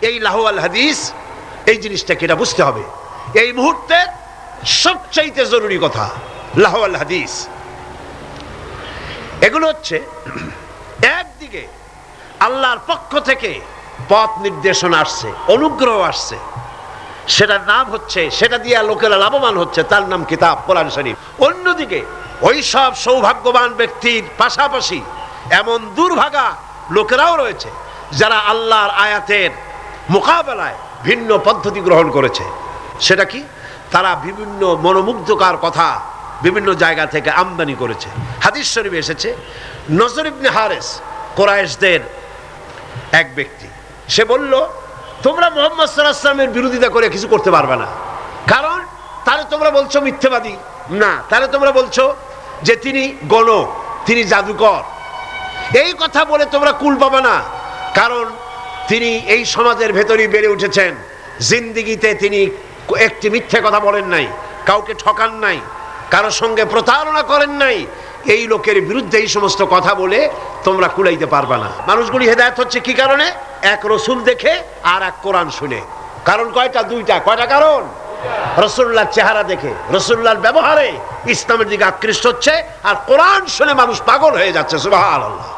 এই লাহু আল হাদিস, এই জিনিসটাকে এটা বুঝতে হবে। এই মুহূর্তে সবচাইতে জরুরি কথা লাহু আল হাদিস। এগুলো হচ্ছে একদিকে আল্লাহর পক্ষ থেকে পথ নির্দেশনা আসছে, অনুগ্রহ আসছে, সেটার নাম হচ্ছে, সেটা দিয়ে লোকেরা লাভবান হচ্ছে, তার নাম কিতাব কোরআন শরীফ। অন্যদিকে ওই সব সৌভাগ্যবান ব্যক্তির পাশাপাশি এমন দুর্ভাগা লোকেরাও রয়েছে যারা আল্লাহর আয়াতের মোকাবেলায় ভিন্ন পদ্ধতি গ্রহণ করেছে। সেটা কি? তারা বিভিন্ন মনোমুগ্ধকর কথা বিভিন্ন জায়গা থেকে আমদানি করেছে। হাদিস শরীফে এসেছে, নজর ইবনে হারেস কুরাইশদের এক ব্যক্তি, সে বলল, তোমরা মুহাম্মদ সাল্লাল্লাহু আলাইহি ওয়াসাল্লামের বিরোধিতা করে কিছু করতে পারবে না, কারণ তারে তোমরা বলছো মিথ্যাবাদী, না তারে তোমরা বলছো যে তিনি গণক, তিনি জাদুকর। এই কথা বলে তোমরা কুল পাবে না, কারণ তিনি এই সমাজের ভেতরেই বেড়ে উঠেছেন, জিন্দিগিতে তিনি একটি মিথ্যে কথা বলেন নাই, কাউকে ঠকান নাই, কারোর সঙ্গে প্রতারণা করেন নাই। এই লোকের বিরুদ্ধে এই সমস্ত কথা বলে তোমরা কুলাইতে পারবে না। মানুষগুলি হেদায়েত হচ্ছে কি কারণে? এক রসুল দেখে আর এক কোরআন শুনে। কারণ কয়টা? দুইটা। কয়টা কারণ? রাসূলুল্লাহর চেহারা দেখে, রাসূলুল্লাহর ব্যবহারে ইসলামের দিকে আকৃষ্ট হচ্ছে, আর কোরআন শুনে মানুষ পাগল হয়ে যাচ্ছে। সুবহানাল্লাহ।